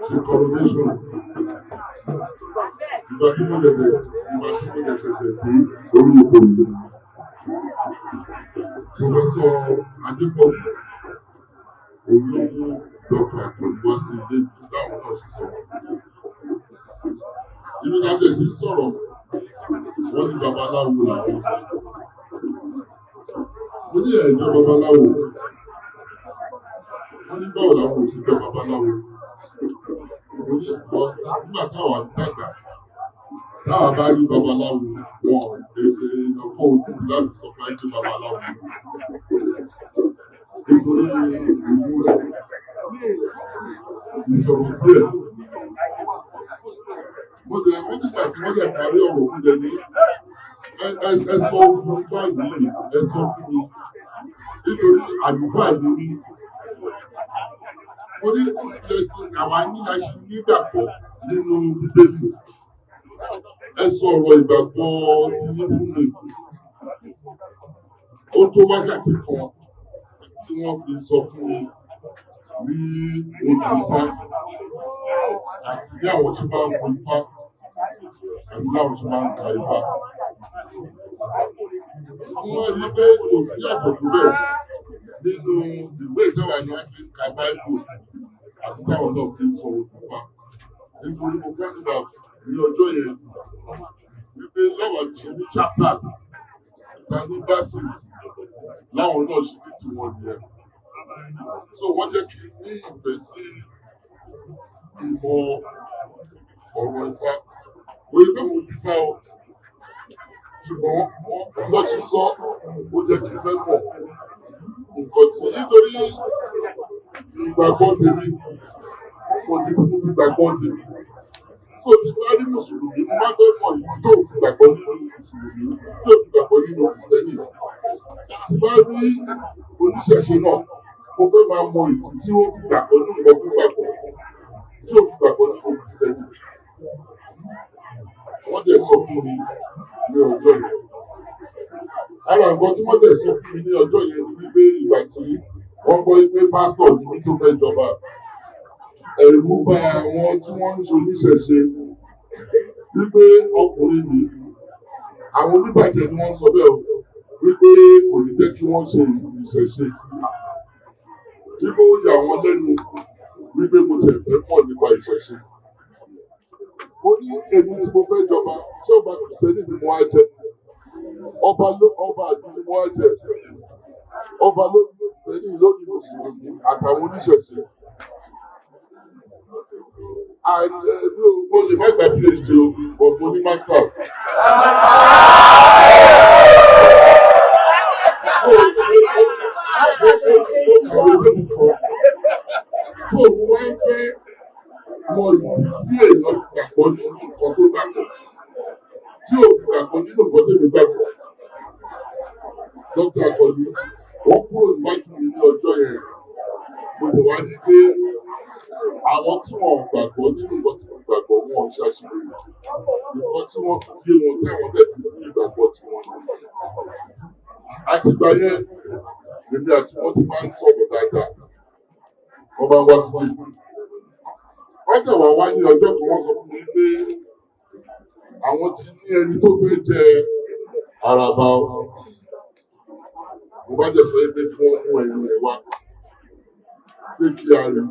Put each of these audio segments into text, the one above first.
ṣe coronation ìgbà tí mo lè ṣẹ̀ṣẹ̀ dé orí ipò yìí. Pòfẹ́sọ̀ Adépọ̀jù òun ló mú Dr. Akọ̀lù wá sí ilé táwọn náà ṣe sọ̀rọ̀. Ibi láti ti ń sọ̀rọ̀ wọ́n ní babaláwo làwọn. Mo ní ẹ̀jọ́ babaláwo. Wọ́n ní báwo làwọn ò sí jọ babaláwo. Mo ní ìgbọ́ nígbà táwọn àdúgbà táwọn bá rí babaláwo wọn èdè ìlọ́kọ̀ òjijì láti sọ pé ẹjọ́ babaláwo. Nítorí ìlú rẹ̀ ìsọ̀rọ̀ sí ẹ̀. Mo nígbà tí wọ́n lè parí ọ̀rọ̀ oúnjẹ ní ẹ̀sọ́ ogun fáìlì yìí ẹ̀sọ́ fún mi nítorí àlùfáà ni mí. Mo ní àwa nílá ṣe nígbàgbọ́ nínú Bíbélì. Ẹ sọ ọ̀rọ̀ ìgbàgbọ́ ti yín fún mi. Ó tó wákàtí kan tí wọ́n fi sọ fún mi ní olùfá àti bí àwọn tí máa ń wo ifá àti láwọn tí máa ń ka ifá. Wọ́n rí pé kò sí yàtọ̀ síbẹ̀ nínú ìwé ìjọba ni wọ́n fi ń ka Báíbù àti táwọn náà fi ń sọ olùfá. Nítorí mo fẹ́ nígbà ní ọjọ́ yẹn wípé láwọn ṣe ní chapters ìta ní verses láwọn náà ṣe ní tiwọn nìyẹn. So wọ́n jẹ́ kí n ní ìfẹ́ sí ìmọ̀ ọ̀rọ̀ Ifá. Oye pé mo dífá o, ṣùgbọ́n wọ́n ṣe sọ ó jẹ́ kí n fẹ́ mọ̀ nǹkan tí nítorí ìgbàgbọ́ tèmi mo ti tí mo fi gbàgbọ́ tèmi. So ti bá rí Mùsùlùmí mo máa fẹ́ mọ̀ ìdí tó fi gbàgbọ́ nínú Mùsùlùmí tó fi gbàgbọ́ nínú Kìrìsìtẹ́nì. Ti bá rí oníṣẹ̀ṣe náà mo fẹ́ máa mọ ìdí tí ó fi gbàgbọ́ nínú nǹkan tó gbàgbọ́ tí ó fi gbàgbọ́ nínú Kìrìsìtẹ́nì. Wọ́n dẹ̀ sọ fún mi ní ọjọ́ yẹn. Ara nǹkan tí wọ́n dẹ̀ sọ fún mi ní ọjọ́ yẹn ni wípé ìgbà tí wọ́n gbọ́ pé pásítọ̀ ní mi tó fẹ́ jọba ẹ̀rù bà àwọn tí wọ́n ń ṣoníṣẹ̀ṣe wípé ọkùnrin yìí àwọn oníbàjẹ́ ni wọ́n sọ bẹ́ẹ̀ o wípé kò ní jẹ́ kí wọ́n ṣe ìṣẹ̀ṣe. Wípé ó yà wọ́n lẹ́nu wípé mo tẹ̀ fẹ́ mọ̀ nípa ìṣẹ̀ṣe. Mo ní èmi tí mo fẹ́ jọba ṣé ọba Kìrìsìtẹ́nì ni mo á jẹ ọba àdúgbò ni mo á jẹ ọba lórí Kìrìsìtẹ́nì lórí Mùsùlùmí àtàwọn oníṣẹ̀ṣe. Mo lè má gba PhD o but mo ní masters. So mo máa ń fẹ́ mọ ìdí tí èèyàn gbàgbọ́ nínú nǹkan tó gbàgbọ́ tí ò fi gbàgbọ́ nínú nǹkan tó gbàgbọ́. Dr. Akọ̀lù wọ́n kúrò níwájú mi ní ọjọ́ yẹn mo lè wá ní pé àwọn tí wọn gbàgbọ́ nínú nǹkan tí wọ́n gbàgbọ́ wọn ṣàṣìṣe nǹkan tí wọ́n fi yé wọn táwọn dẹ̀ fi ní ìgbàgbọ́ tí wọ́n ní. Àtìgbà yẹn èmi àti wọn ti máa ń sọ̀rọ̀ dáadáa wọ́n bá wá sí ìlú. Wọ́n dẹ̀ wá ní ọjọ́ kan wọ́n sọ fún mi pé àwọn ti ní ẹni tó fẹ́ jẹ Àràbà o. Mo bá jẹ́ sọ pé kí wọ́n mú ẹni ẹ̀ wá pé kí a rí.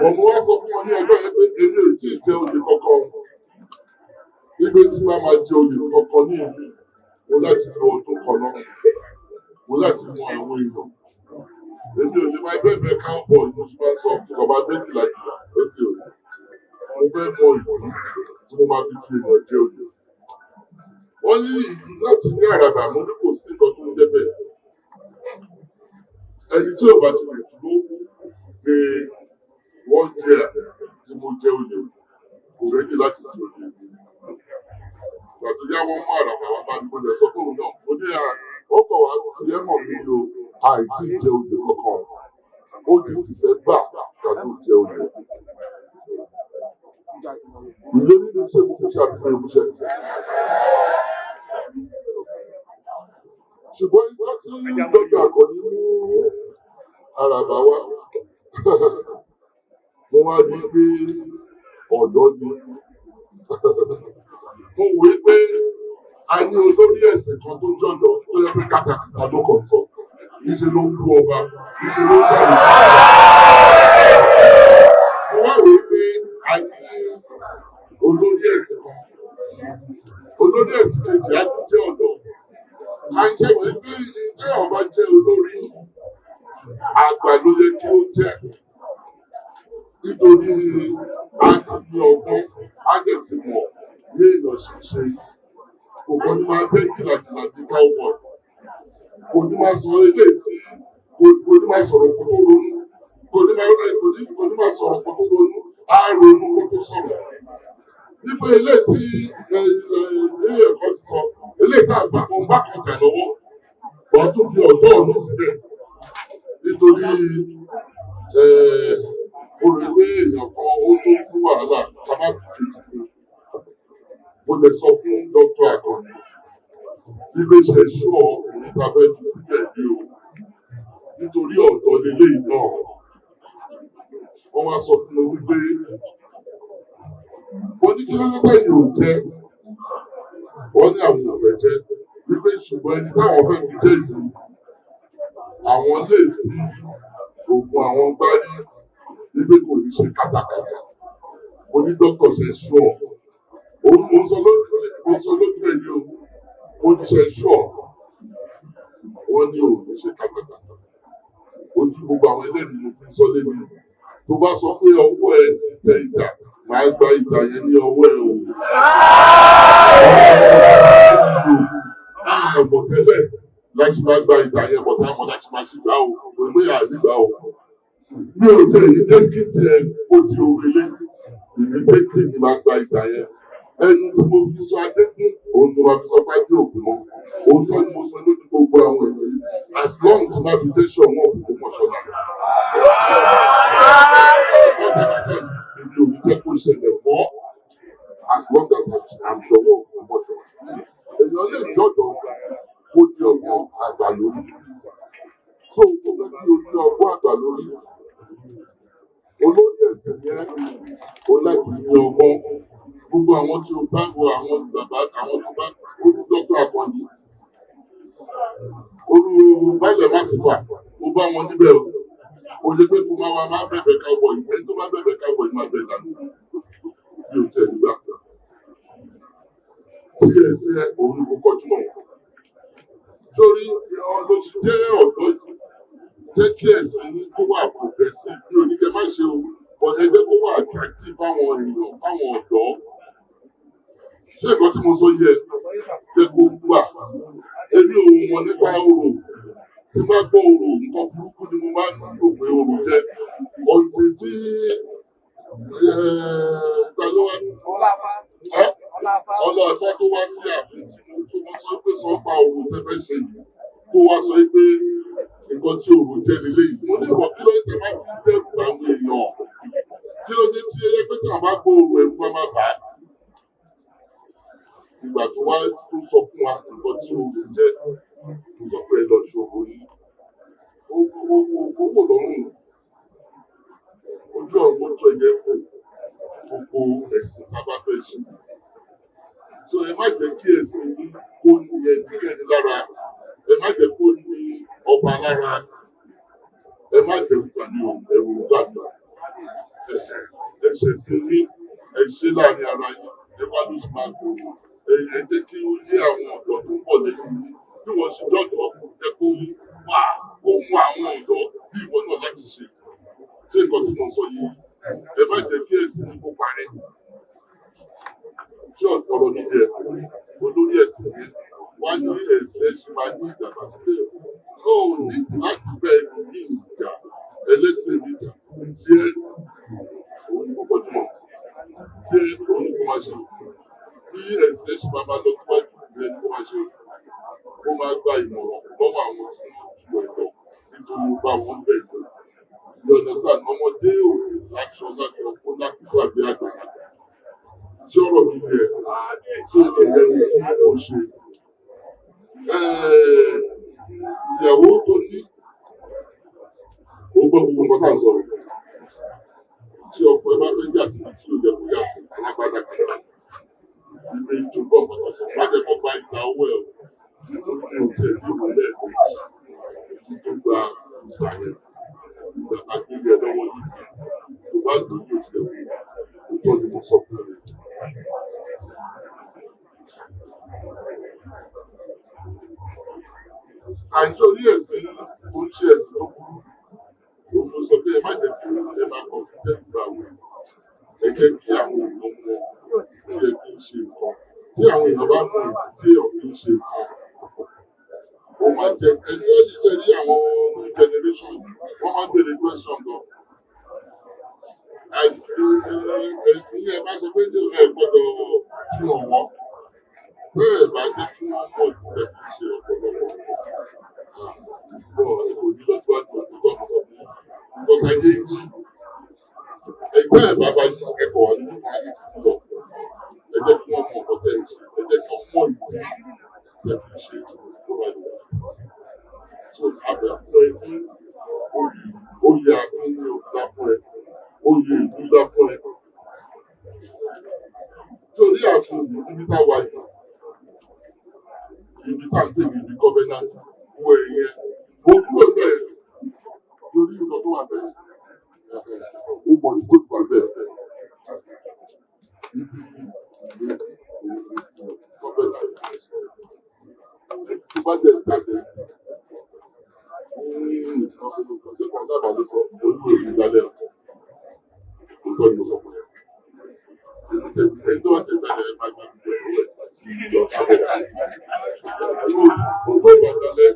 Mo wá sọ fún wọn ní ọjọ́ yẹn pé èmi ò tí ì jẹ oyè kankan. Nígbà tí máa máa jẹ oyè kankan ní ìlú, mo láti lo ọdún kan náà. Mo láti mú àwọn èèyàn. Èmi ò ní máa bẹ̀rẹ̀ káàbọ̀ ìlú tí máa ń sọ fún ọba méjìlá jùlọ lọ́sẹ̀ òní. Mo fẹ́ mọ ìlú tí mo máa fi èèyàn jẹ oyè. Wọ́n ní ìlú láti ní Àràbà mo ní kò sí nǹkan tó ń jẹ́ bẹ́ẹ̀. Ẹni tí ò bá ti lè dúró de wọ́n yẹ tí mo jẹ oyè kò rẹ́jì láti jẹ oyè. Ìgbà tó yá wọ́n mú Àràbà wá bá mi mo lè sọ fún òun náà. Mo ní ọkọ̀ wa fi ẹ̀mọ̀ mi ní o àìtí jẹ oyè kankan. Ó di Dìsẹ́mbà ká tó jẹ oyè. Ìlérí ní iṣẹ́ mo fi ṣàbílẹ̀ ìmúṣẹ. Ṣùgbọ́n ìgbà tí Dr. Akọ̀lù mú Àràbà wá wá rí pé ọ̀dọ́ ni mo wò ó pé a ní olórí ẹ̀sìn kan tó jọ̀dọ̀ tó yẹ pé kàtàkàtà ló kàn sọ níṣẹ́ ló ń bú ọba níṣẹ́ ló ń ṣàlùkò. mo wá wò ó pé a ní olórí ẹ̀sìn kan olórí ẹ̀sìn kejì á ti jẹ́ ọ̀dọ́ a ń jẹ́ wọ́n pé ìjẹ́ ọba jẹ́ olórí àgbà ló yẹ kí ó jẹ́ nítorí a ti ní ọgbọ́n a jẹ́ ti mọ̀ ní èèyàn ṣíṣe kò kọ́ ní máa gbé kìlàkìlà bí cowboy kò ní máa sọ ilé tí kò ní máa sọ̀rọ̀ kó tó ronú kò ní máa sọ̀rọ̀ kó tó ronú á ronú kó tó sọ̀rọ̀ nípa ilé tí ilé ẹ̀kọ́ ti sọ ilé tá a gbà wọn bá kan jà lọ́wọ́ wọ́n tún fi ọ̀dọ́ ọ̀nù síbẹ̀ nítorí mo rò pé èèyàn kan ó tó fún wàhálà ká má fi kejì fún mo lè sọ fún dókítà Àkànní wípé ṣe ṣọ́ ọkùnrin tá a fẹ́ fi síbẹ̀ ní o nítorí ọ̀dọ́ lélẹ́yìí náà wọ́n wá sọ fún mi wípé wọ́n ní kí ló dé yìí ò jẹ́ wọ́n ní àwọn ò fẹ́ jẹ́ wípé ṣùgbọ́n ẹni táwọn fẹ́ fi jẹ́ yìí àwọn lè fi oògùn àwọn gbárí wípé kò ní ṣe kátàkátà mo ní dókítà ṣe ṣọ́ òun mo sọ lójú ẹ̀yìn o mo ní ṣe ṣọ́ wọ́n ní òun ní ṣe kátàkátà ojú gbogbo àwọn ẹlẹ́rìí mo fi sọ lé mi tó bá sọ pé ọwọ́ ẹ ti tẹ ìdá máa gba ìdá yẹn ní ọwọ́ ẹ o. Àmọ̀ tẹ́lẹ̀ láti máa gba ìdá yẹn bọ̀ táwọn láti máa ṣe gbá o pẹ̀lú àrígbá o. Mi ò tẹ̀ yí dẹ́kì tí ẹ kó di orí lé ìmídẹ́kì ni máa gba ìdá yẹn. Ẹni tí mo fi sọ Adékún òun ni wàá fi sọ Fájú Ògùn mọ́. Òun tó ni mo sọ lójú gbogbo àwọn èèyàn yìí. As long as my foundation wọn ò fi mọ̀ ṣọ́nà. Èmi ò ní jẹ́ kó ṣẹlẹ̀ mọ́ as long as I'm sure wọn ò fi mọ̀ ṣọ́nà. Èèyàn lè jọ̀dọ̀ kó di ọgbọ́n àgbà lórí. So mo fẹ́ kí o ní ọgbọ́n àgbà lórí. Olórí ẹ̀sìn yẹn o láti ní ọgbọ́n. Gbogbo àwọn tí o bá wo àwọn bàbá àwọn tó bá olú dókítà Àkànní olú Bálẹ̀ Màsífà o bá wọn níbẹ̀ o. O lè pé kó máa bẹ̀bẹ̀ cowboy ẹni tó bá bẹ̀bẹ̀ cowboy máa bẹ̀ dànù bí o tẹ̀ nígbà tí ẹ̀sìn òun ni kò kọjú mọ́ torí ló ti jẹ́ ọ̀dọ́ yìí jẹ́ kí ẹ̀sìn kó wà progressive ní oníkẹ́ má ṣe o but ẹ jẹ́ kó wà attractive fáwọn èèyàn fáwọn ọ̀dọ́ ṣé nǹkan tí mo sọ yẹ jẹ́ kó wà èmi ò mọ̀ nípa orò tí máa gbọ́ orò nǹkan burúkú ni mo máa ń rò pé orò jẹ́ ọ̀ǹtì tí ọlọ́ọ̀fà tó wá sí ààfin tí mo sọ pé sọ pa orò tẹ́fẹ́ ṣe yìí tó wá sọ pé nǹkan tí orò jẹ́ nílé yìí mo ní ìwọ kí ló dé máa fi dẹ́rù àwọn èèyàn kí ló dé tí ẹyẹ pé tí àwọn bá gbọ́ orò ẹ̀rù máa bà á ìgbà tó wá tó sọ fún wa nǹkan tí orò jẹ́ mo sọ pé ẹ lọ ṣòro yìí owó fowó lọ́rùn ojú ọ̀run tó ẹ̀yẹ fún gbogbo ẹ̀sìn tá a bá fẹ́ ṣe so ẹ má jẹ́ kí ẹ̀sìn yìí kó ní ẹnikẹ́ni lára ẹ má jẹ́ kó ní ọba lára ẹ má dẹrù pàdé ẹrù gbàgbà ẹ̀ṣẹ̀ sí yín ẹ ṣe láàrin ara yín ẹ wá ló ṣe máa gbòòrò ẹ jẹ́ kí ó yé àwọn ọ̀dọ́ tó ń bọ̀ lẹ́yìn yìí bí wọ́n ṣe jọ́dọ̀ jẹ́ kó wà kó mú àwọn ọ̀dọ́ bí ìwọ náà láti ṣe ṣé nǹkan tí mo sọ yìí ẹ má jẹ́ kí ẹ̀sìn yìí kó parẹ́ ṣé ọ̀rọ̀ mi yẹ olórí ẹ̀sìn yẹn wá ní ẹ̀sìn ẹ̀sìn máa ní ìdàgbàsókè ó nídìí láti bẹ́ ẹni ní ìjà ẹlẹ́sìn ìjà tí ẹ òun ni kò kọjúmọ̀ tí ẹ òun ni kò máa ṣe bí ẹ̀sìn ẹ̀sìn máa lọ síwájú bí ẹni kò máa ṣe ó máa gba ìmọ̀ràn lọ́wọ́ àwọn tí wọ́n ju ẹ̀ lọ nítorí ó bá wọn bẹ̀ lọ you understand ọmọdé ò láṣọ láti ọkọ láti sàbí àgbàlagbà tí ọ̀rọ̀ mi yẹ tó ẹ̀yẹ ni kí o ṣe ìyàwó tó ní ó gbọ́ gbogbo nǹkan tá à ń sọ̀rọ̀ tí ọkọ ẹ bá fẹ́ yà sí tí ò jẹ́ kó yà sí alágbádá padà ilé ìjọba ọ̀pọ̀lọpọ̀ sọ wọ́n á jẹ́ kó gba ìgbà owó ẹ̀ nítorí mi ò tiẹ̀ dìbò lẹ́ẹ̀mejì kí tó gba ìgbà rẹ̀ ìgbà tá gbélé ẹ lọ́wọ́ yìí tó bá lò ní òṣèlú òótọ́ ni mo sọ fún ẹ. àjọ orí ẹ̀sìn tó ń ṣe ẹ̀sìn tó kúrú òun ló sọ pé ẹ má jẹ́ kí ẹ máa kọ́ fún tẹ́lifà àwọn ẹ jẹ́ kí àwọn èèyàn mọ ìdí tí ẹ fi ń ṣe nǹkan tí àwọn èèyàn bá mọ ìdí tí ẹ fi ń ṣe nǹkan ó máa jẹ ẹjọ́ jíjẹ ní àwọn new generation wọ́n máa ń bèrè question gan. ẹ̀sìn yẹn bá sọ pé ẹ gbọ́dọ̀ fi hàn wọ́n bẹ́ẹ̀ bá jẹ́ kí wọ́n mọ̀ ìdí tí ẹ fi ń ṣe ọ̀pọ̀lọpọ̀ nǹkan kò ní lọ́síwájú òkúta ọ̀sán fún yín because ayé yìí ẹgbẹ́ ẹ̀ bàbá yìí ẹ̀kọ́ wà nínú ayé ti lọ ẹ jẹ́ kí wọ́n mọ ọ̀pọ̀ tẹ̀ ń ṣe ẹ jẹ́ kí wọ́n mọ ìdí tẹ̀ fi ṣe tó bá lè wà so àfẹ́fún ẹ ní oyè àfin ní ọ̀gá fún ẹ oyè ìlú dá fún ẹ torí àfin ibi tá a wà yìí ibi tá a gbé ní ibi gọ́fẹ́nàtì wọ ẹ̀yẹ mo kúrò bẹ́ẹ̀ lórí nǹkan tó wà bẹ́ẹ̀ ó mọ ní kóòtù wà bẹ́ẹ̀ ibi ilé gọ́fẹ́nàtì tó bá jẹ́ ìtàgé ní ìkànsí kan dábàá ló sọ olúwo ìlú dálẹ̀ òótọ́ ni mo sọ fún ẹ ẹni tó wà tẹ̀ dálẹ̀ ẹ máa gbà gbogbo ẹ̀ sí ìjọ kábọ̀ òótọ́ ìwà dálẹ̀ ẹ̀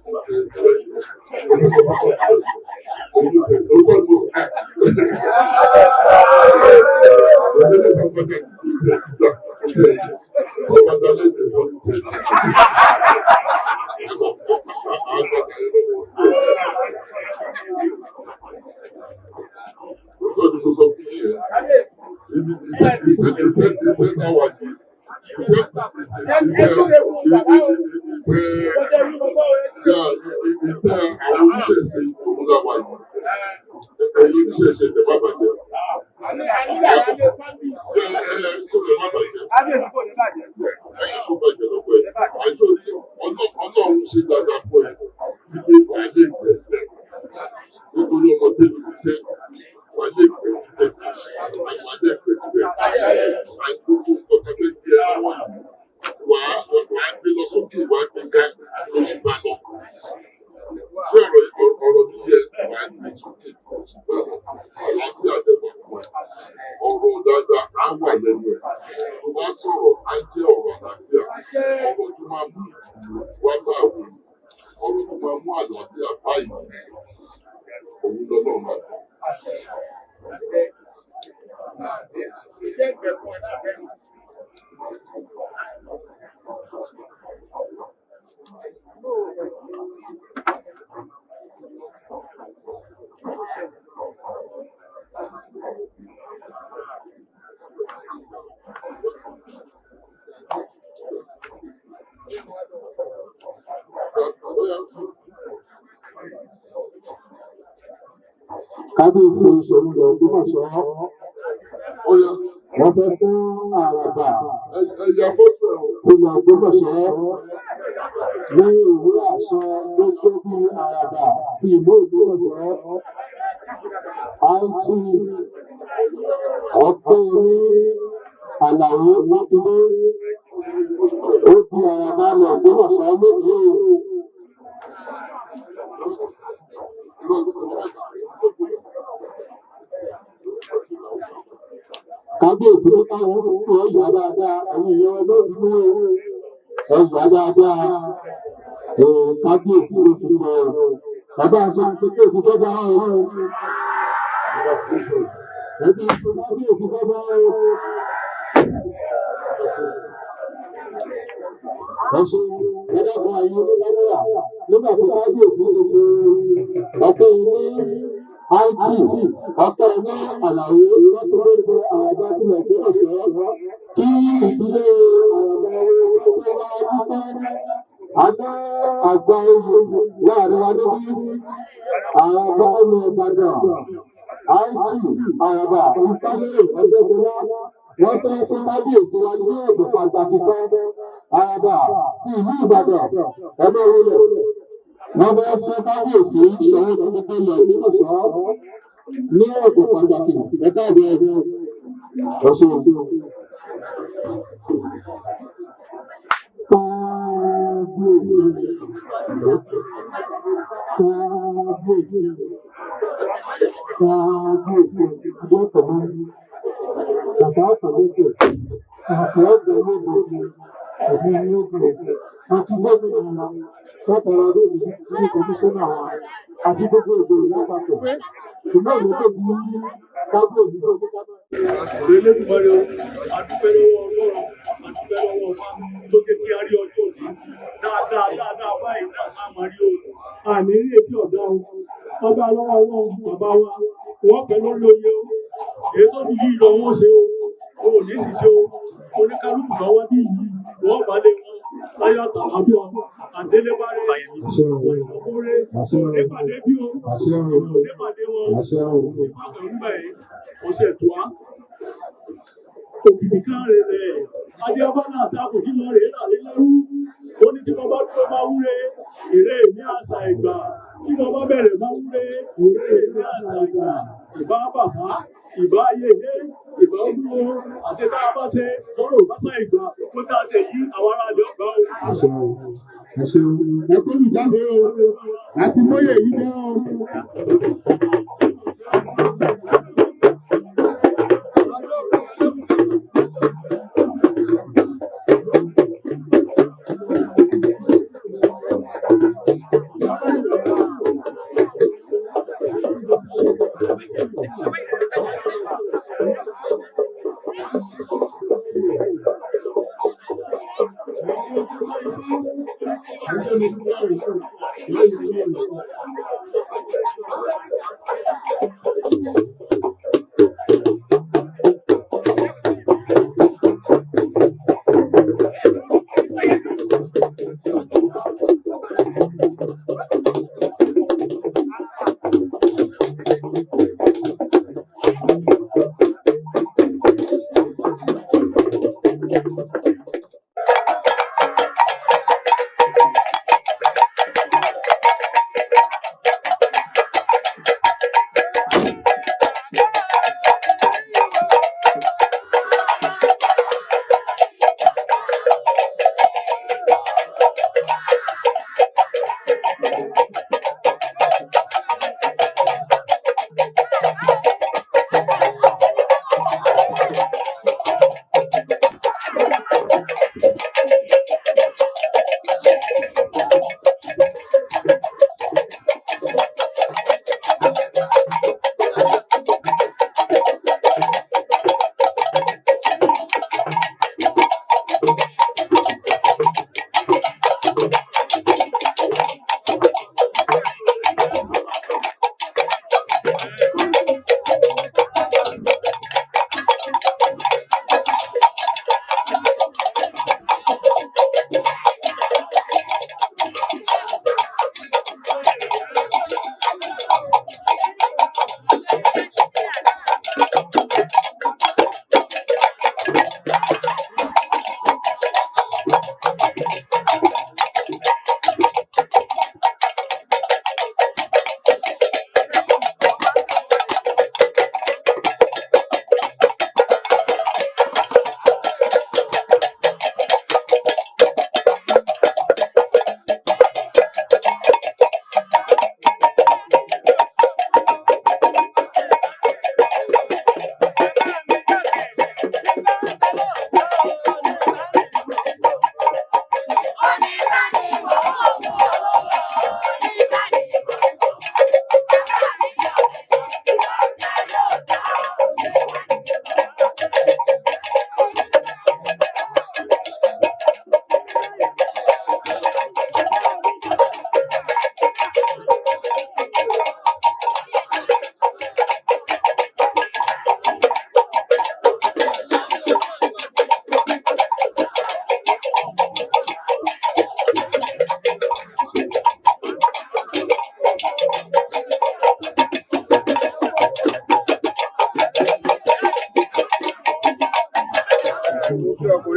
Ọlọ́run ṣe dáadáa fún ẹ níbi wà lè gbẹ̀gbẹ̀ nítorí ọmọdé ló ti jẹ́ wà lè gbẹ̀gbẹ̀ wà lè gbẹ̀gbẹ̀ àìgbogbo nǹkan tó gbé ẹ lọ́wọ́ wà á gbé lọ sókè wà á gbé ga oṣù bá lọ ṣé ọ̀rọ̀ bí yẹ wà á gbé sókè oṣù bá lọ àlàáfíà dẹ̀wà fún ẹ ọ̀rọ̀ dáadáa á wà lẹ́nu ẹ̀ tó bá sọ̀rọ̀ á jẹ́ ọ̀rọ̀ àlàáfíà ọ̀rọ̀ tó máa mú ìtùnú wá bá àwọn ọ̀rọ̀ tó máa mú àlàáfíà bá ìlú òun lọ́nà máa fọ́. Kábíyèsí ìṣòro ilẹ̀ Ògbómọ̀ṣọ́ wọ́n fẹ́ fún àràbà ẹ̀yà fọ́tò ẹ̀ tilẹ̀ Ògbómọ̀ṣọ́ ní ìwé àṣẹ gẹ́gẹ́ bí àràbà ti ìlú Ògbómọ̀ṣọ́ iChief Ọpẹ́yẹmí Àlàó Mákindé ó di àràbà ilẹ̀ Ògbómọ̀ṣọ́ lónìí. Kábíyèsí ní káwọn fún ẹ̀yà dáadáa àwọn èèyàn ọlọ́dún ẹ̀yà dáadáa kábíyèsí ló fi jẹ bàbá àṣà kábíyèsí fẹ́ bá ẹbí tó kábíyèsí fẹ́ bá ẹ ṣe ẹ̀dàkùn àyè onígbàmọ́ra nígbà tí kábíyèsí ti fi Ọpẹ́yẹmí iChief Ọpẹ́yẹmí Àlàó lọ́tọ́lọ́tọ́ àràbà tilẹ̀ Ògbómọ̀ṣọ́ kí ìdílé àràbà owó tó bá dúpẹ́ àná àgbà oyè láàrin wa níbí àràbà ọmọ Ìbàdàn àìjì àràbà ìfálẹ́rè ẹgbẹ́gbẹ́lá wọ́n fẹ́ fún kábíyèsí wa ní ẹ̀bùn pàtàkì kan àràbà ti ìlú Ìbàdàn ẹgbẹ́ orílẹ̀ wọ́n fẹ́ fún kábíyèsí Ṣọ̀ún Tìmítìlẹ̀ Ògbómọ̀ṣọ́ ní ẹ̀bùn pàtàkì ẹ̀ka ẹ̀bẹ̀ ọ̀ṣun. Kábíyèsí kábíyèsí kábíyèsí adékọ̀ọ́ bàbá àpàlẹ́sẹ̀ àkàrà ọ̀gbìn olóògbé ẹ̀mí olóògbé àti gómìnà látara lórí ní kọmíṣánná wa àti gbogbo èdè lápapọ̀ ìlú òlòdò bí kábíyèsí sí ọdún kábíyèsí. Elédùmarè o, adúpẹ́ lọ́wọ́ Ọlọ́run, adúpẹ́ lọ́wọ́ Ọba tó jẹ́ kí a rí ọjọ́ òní. Dáadáa báyìí náà máa máa rí o. Àní rí etí ọ̀dọ́ o. Ọba lọ́wọ́ Ọlọ́run bàbá wa, wọ́n pẹ́ lórí oyè o. Èyí tó ti yí lọ wọ́n ṣe o. O ò ní ṣiṣẹ́ o. Oníkálukú kan wá bí yìí, wọ́n bá lé wọn. Láyọ̀ àtàlàfíà, àdélébáré, ìfọ̀kúrẹ́, onípàdé bí o. Onípàdé wọn, ìfàkàrúbẹ̀ ọ̀sẹ̀ tó wá. Òkìtì kan rẹ̀ lẹ̀, Adéọ́bálà àtàkùn tí lọ rèé làlé lẹ́rú. Ó ní tí mo bá dúró máa wúre, èrè ní àṣà ìgbà. Tí mo bá bẹ̀rẹ̀ máa wúre, èrè ní àṣà ìgbà. Ìbá bàbá, ìbá ayẹyẹ, ìbá olúwo, àti tá a bá ṣe lọ́rọ̀ ìbáṣà ìgbà. Ó tá a ṣe yí àwọn ará ilé ọgbà o. Ẹ kó mi jáde o, àti mọ́yè yìí jẹ́ o.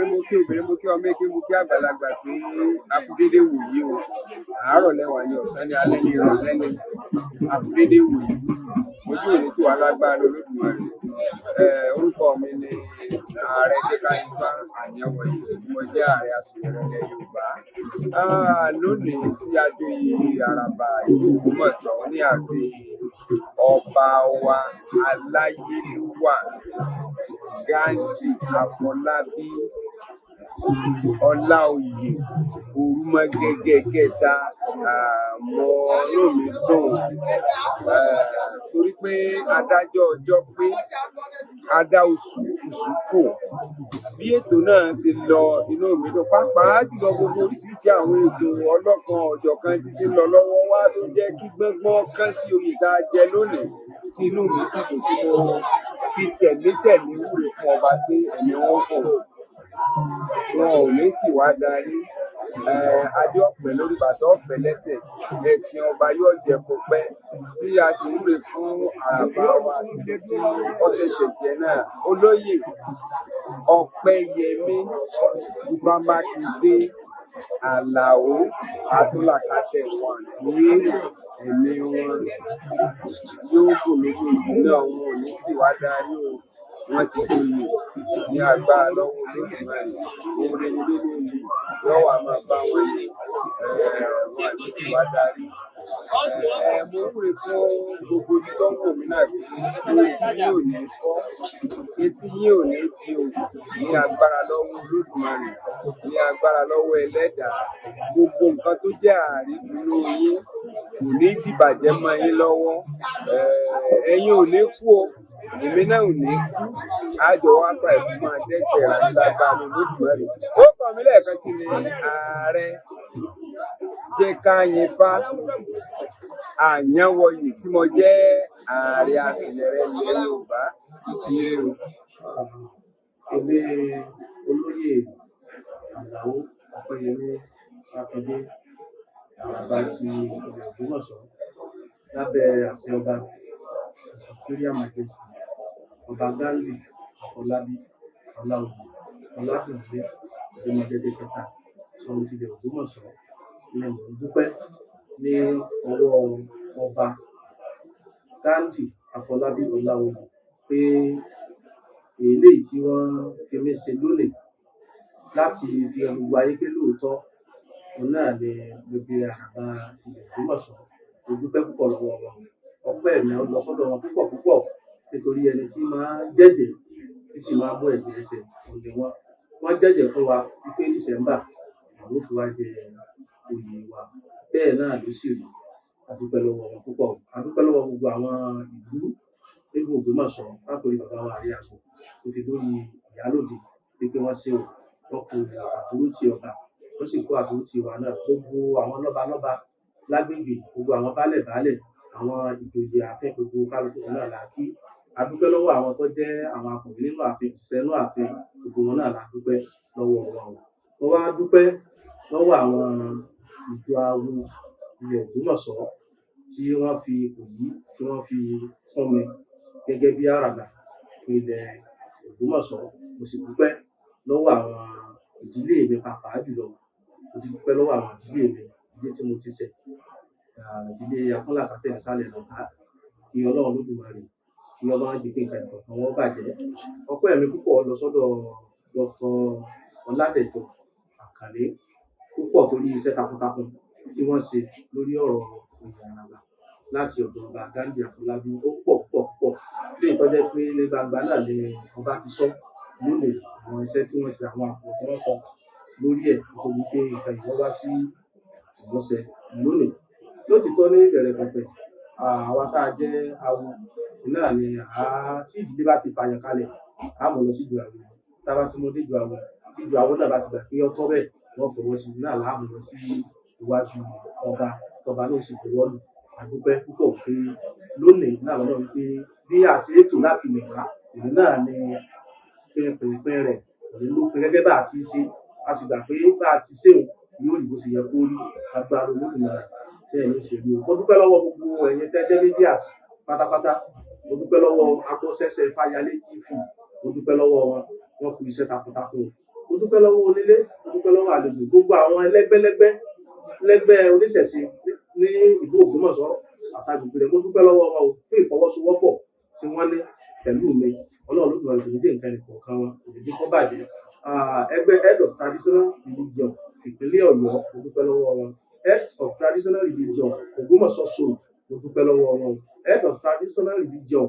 mo kí obìnrin, mo kí ọmọ èké, mo kí àgbàlagbà pé a kú déédéé wòyí o. Àárọ̀ lẹ́wà ni, ọ̀sán ni, alẹ́ ni, ìrọ̀lẹ́ ni. A kú déédéé wòyí. Ojú òní tí wà lágbára Olódùmarè. Orúkọ mi ni Ààrẹ Jẹ́ká Ifá Àyànwọ̀yí tí mo jẹ́ ààrẹ àsùnwọ̀n ilẹ̀ Yorùbá. Lónìí tí a joyè Àràbà ìlú Ògbómọ̀ṣọ́ ní ààfin ọba wa Aláyélúwà Ghandi Afọlábí Ọláoyè Òrùmọgẹgẹ kẹta, mo inú mi dùn torí pé adájọ́ ọjọ́ pé adá oṣù kò. Bí ètò náà ṣe lọ, inú mi dùn, pàápàá jùlọ gbogbo oríṣiríṣi àwọn ètò ọlọ́kan ọ̀jọ̀kan títí ń lọ lọ́wọ́ wá tó jẹ́ kí gbọ́ngbọ́n kán sí oyè tá a jẹ lónìí, tí inú mi sì dùn, tí mo fi tẹ̀mítẹ̀mí wúre fún ọba pé ẹ̀mí wọn kò, wọn ò ní sì wá darí. Adé ọ̀pẹ lórí bàtà ọ̀pẹ lẹ́sẹ̀, ẹ̀sìn ọba yóò jẹ kó pẹ́, tí a sì wúre fún Àràbà wa tuntun tí ó ṣẹ̀ṣẹ̀ jẹ náà, Olóyè Ọpẹ́yẹmí Ifámákindé Àlàó Adúlákatẹ̀ wọn ní ẹ̀mí wọn yóò gùn lórí oyè náà, wọn ò ní sì wá darí o. Wọ́n ti joyè ní agbára lọ́wọ́ Olódùmarè. Ohun rere nínú oyè yóò wá máa bá wọn ní, wọn àní sì wá darí. Mo wúre fún gbogbo ibi tó ń wò mí náà pé ojú yín ò ní fọ́, etí yín ò ní di o, ní agbára lọ́wọ́ Olódùmarè, ní agbára lọ́wọ́ Ẹlẹ́dàá. Gbogbo nǹkan tó jẹ́ àrídùnnú yín kò ní dìbàjẹ́ mọ́ yín lọ́wọ́. Ẹ̀yin ò ní kú o, èmi náà ò ní kú. Àjọ wa fà ẹ̀kú máa dẹ́gbẹ̀ẹ́ àti lágbára Olódùmarè. Ó kọ́ mi lẹ́ẹ̀kan sí ni Ààrẹ Jẹ́ká Ifá Àyànwọ̀yí tí mo jẹ́ ààrẹ àsùnwọ̀n ilẹ̀ Yorùbá. Ire o. Èmi Olóyè Àlàó Ọpẹ́yẹmí Mákindé Àràbà ti ilẹ̀ Ògbómọ̀ṣọ́ lábẹ́ àṣẹ ọba His Imperial Majesty Ọba Ghandi Afọlábí Ọláoyè Ọládùnlé Òrùmọgẹgẹ kẹta Ṣọ̀ún ti ilẹ̀ Ògbómọ̀ṣọ́ ni mò ń dúpẹ́ ní ọwọ́ ọba Ghandi Afọlábí Ọláoyè pé eléyìí tí wọ́n fi mí ṣe lónìí láti fi hàn gbogbo ayé pé lóòótọ́ òun náà ni gbogbo Àràbà ilẹ̀ Ògbómọ̀ṣọ́. Mo dúpẹ́ púpọ̀ lọ́wọ́ wọn. Ọpẹ́ mi lọ sọ́dọ̀ wọn púpọ̀ púpọ̀ nítorí ẹni tí máa jẹ́jẹ́ tí sì máa bọ́ ẹ̀jẹ̀ ẹsẹ̀ òde wọn. Wọ́n jẹ́jẹ́ fún wa wípé December àwọn ló fi wá jẹ oyè wa. Bẹ́ẹ̀ náà ló sì rí. A dúpẹ́ lọ́wọ́ wọn púpọ̀. A dúpẹ́ lọ́wọ́ gbogbo àwọn ìlú nílùú Ògbómọ̀ṣọ́ látòrí bàbá wa Ààrẹ Àgbò tó fi dórí Ìyálóde wípé wọ́n ṣe wọ́n kó àbúrò tí ọba, wọ́n sì kó àbúrò tí wa náà. Gbogbo àwọn lọ́balọ́ba lágbègbè, gbogbo àwọn baálẹ̀, àwọn ìjòyè ààfin, gbogbo kálukú náà la kí. A dúpẹ́ lọ́wọ́ àwọn tó jẹ́ àwọn akọ̀wé nínú ààfin, òṣìṣẹ́ nínú ààfin, gbogbo wọn náà la dúpẹ́ lọ́wọ́ wọn. Mo wá dúpẹ́ lọ́wọ́ àwọn ìjọ awo ilẹ̀ Ògbómọ̀ṣọ́ tí wọ́n fi ipò yìí tí wọ́n fi fún mi gẹ́gẹ́ bí Àràbà fún ilẹ̀ Ògbómọ̀ṣọ́. Mo sì dúpẹ́ lọ́wọ́ àwọn ìdílé mi pàápàá jùlọ. Mo ti dúpẹ́ lọ́wọ́ àwọn ìdílé mi, ìdílé tí mo ti ṣẹ̀, ìdílé Akúnlàkátẹ̀ nísàlẹ̀ lọ́tà. Kí Ọlọ́run Olódùmarè kí Ọlọ́run jẹ́ kí nǹkan ìkọ̀kan wọn bàjẹ́. Ọpẹ́ mi púpọ̀ lọ sọ́dọ̀ Dr. Ọládẹ̀jọ Àkànlé púpọ̀ torí iṣẹ́ takuntakun tí wọ́n ṣe lórí ọ̀rọ̀ oyè Àràbà láti ọ̀dọ̀ ọba Ghandi Afọlábí. Ó pọ̀ lè tọ́jẹ́ pé ní gbangba náà ni ọba ti sọ lónìí àwọn iṣẹ́ tí wọ́n ṣe, àwọn àpò tí wọ́n kọ lórí ẹ̀ nítorí pé nǹkan ìwọ́ wá sí ìmúṣẹ lónìí. Lótìítọ́ ní ìbẹ̀rẹ̀ pẹ̀pẹ̀ àwa tá a jẹ́ awo náà ni tí ìdílé bá ti fààyàn kalẹ̀ á mọ̀ lọ sí ìjọ àwo. Tá a bá ti mú dé ìjọ àwo, tí ìjọ àwo náà bá ti gbà pé ó tọ́ bẹ́ẹ̀ wọ́n fọwọ́ sí i náà láàmú lọ sí iwájú ọba tọba náà sì buwọ́ lù. A dúpẹ́ púpọ̀ pé lónìí náà lọ́nà wípé bí a ṣe ètò láti lè wá òun náà ni pínpín rẹ̀ òun ló pin gẹ́gẹ́ bá a ti ṣe. A sì gbà pé bá a ti ṣe òun yóò rí bó ṣe yẹ kó rí agbára Olódùmarè bẹ́ẹ̀ ló ṣe rí o. Mo dúpẹ́ lọ́wọ́ gbogbo ẹ̀yin tẹ́ jẹ́ medias pátápátá. Mo dúpẹ́ lọ́wọ́ Agbọ́sẹ́sẹ́ Fáyálé TV. Mo dúpẹ́ lọ́wọ́ wọn kú iṣẹ́ takuntakun. Mo dúpẹ́ lọ́wọ́ onílé mo dúpẹ́ lọ́wọ́ àlejò gbogbo àwọn lẹ́gbẹ́ oníṣẹ̀ṣe ní ìlú Ògbómọ̀ṣọ́ àtàgbègbè rẹ̀ mo dúpẹ́ lọ́wọ́ wọn o fún ìfọwọ́sowọ́pọ̀ tí wọ́n ní pẹ̀lú mi Ọlọ́run ló gbọ́dọ̀ kò ní dé nǹkan ẹnìkọ̀ọ̀kan wọn kò ní dé kó bàjẹ́ ẹgbẹ́ head of traditional religion ìpínlẹ̀ Ọ̀yọ́ mo dúpẹ́ lọ́wọ́ wọn heads of traditional religion Ògbómọ̀ṣọ́ soul mo dúpẹ́ lọ́wọ́ wọn head of traditional religion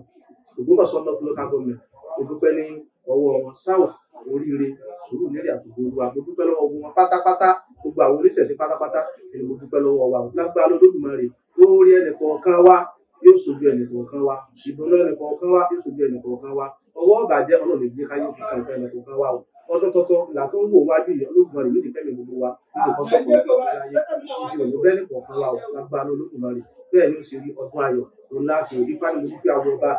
Ògbómọ̀ṣọ́ north local government mo dúpẹ́ ní ọwọ́ wọn south oríire Sùúrùlérè àtògbòrúwà mo dúpẹ́ lọ́wọ́ wọn pátápátá gbogbo àwọn oníṣẹ̀ṣe pátápátá ni mo dúpẹ́ lọ́wọ́ wa lágbára Olódùmarè lórí ẹnìkọ̀ọ̀kan wa yóò ṣojú ẹnìkọ̀ọ̀kan wa ìdùnnú ẹnìkọ̀ọ̀kan wa yóò ṣojú ẹnìkọ̀ọ̀kan wa ọwọ́ ọ̀bàjẹ́ Ọlọ́run ìgbé káyé òfin kan ẹnìkọ̀ọ̀kan wa o ọdún tuntun là tó ń wò wájú yìí Olódùmarè yóò dìkẹ́ mi gbogbo wa nítorí kan sọ́kùn láyé ìdí òní bẹ́ẹ̀ nìkọ̀ọ̀kan wa o lágbára Olódùmarè bẹ́ẹ̀ ni ó ṣe rí ọdún ayọ̀ òun láṣẹ òdí fáni mo dúpẹ́ àwọn ọba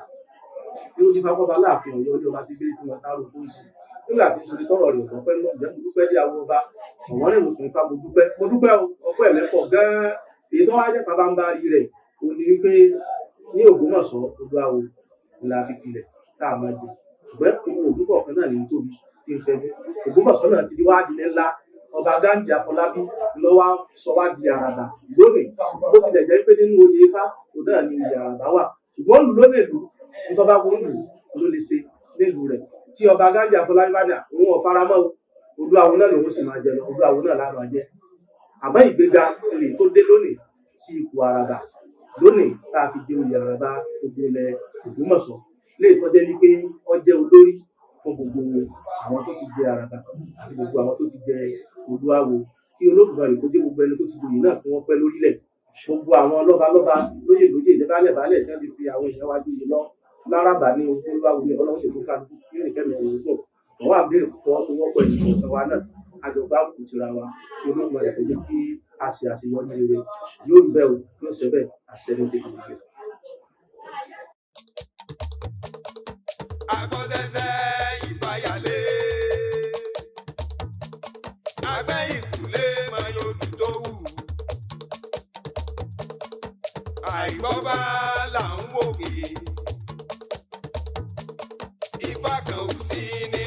ní ó dífá fọ́ba láàfin Ọ̀yọ́ ní ọba tí gbé tí wọ́n tárò kó ìṣe nígbà tí ìṣòro tọrọ rẹ̀ ọ̀gbọ́n pẹ́ náà jẹ́ mo dúpẹ́ dé àwọn ọba ọ̀wọ́n rẹ̀ mùsùlùmí fa mo dúpẹ́ ọpẹ́ ẹ̀mẹ́pọ̀ gan-an èyí tó wá jẹ́ pabambarí rẹ̀ ò ní wípé ní Ògbómọ̀ṣọ́ odò àwò la fi pilẹ̀ tá a máa jẹ ṣùgbọ́n owó òdúkọ̀ kan náà ní tóbi tí ń fẹjú Ògbómọ̀ṣọ́ náà ti di wá di ńlá ọba Gáǹjì Afọlábí ló wá sọ wá di àràbà lónìí bó tilẹ̀ jẹ́ pé nínú oyè Ifá kò náà ní oyè àràbà wà ṣùgbọ́n lù lónìí lù nítorí bá wọ́n lù ló lè ṣe nílùú rẹ̀ tí ọba Gáǹjì Afọlábí bá dà òun ọ̀faramọ́ odò àwò náà lòun sì máa jẹ lọ odò àwò náà lá máa jẹ àmọ́ ìgbéga ilé tó dé lónìí sí ipò àràbà lónìí tá a fi jẹ oyè àràbà gbogbo ilẹ̀ Ògbómọ̀ṣọ́ lè tọ́jẹ́ wípé ó jẹ́ olórí fún gbogbo àwọn tó ti jẹ àràbà àti gbogbo àwọn tó ti jẹ odò àwò kí Olódùmarè kó jẹ́ gbogbo ẹni tó ti joyè náà kí wọ́n pẹ́ lórílẹ̀ gbogbo àwọn lọ́balọ́ba lóyè ìdẹ́bálẹ̀ tí wọ́n ti fi àwọn èèyàn wá joyè lọ láràbà ní olúwàwò ní Ọlọ́run tó kálukú yóò ní kẹ́mi ọ̀rọ̀ ògùn àwọn àbẹ̀rẹ̀ fọwọ́sowọ́pọ̀ ẹnìkọ̀ọ̀kan wa náà àjọgbá kò tira wa kí Olódùmarè kó jẹ́ kí a ṣe àṣeyọrí rere yóò rí bẹ́ẹ̀ o yóò ṣe bẹ́ẹ̀ àṣẹ ní tètè rẹ̀. Agbọ́sẹ̀sẹ̀ ìfàyàlé agbẹ́ ìkúlé máa yọdù tó wù àìgbọ́bá là ń wòkè Ifá kan ò sí ní.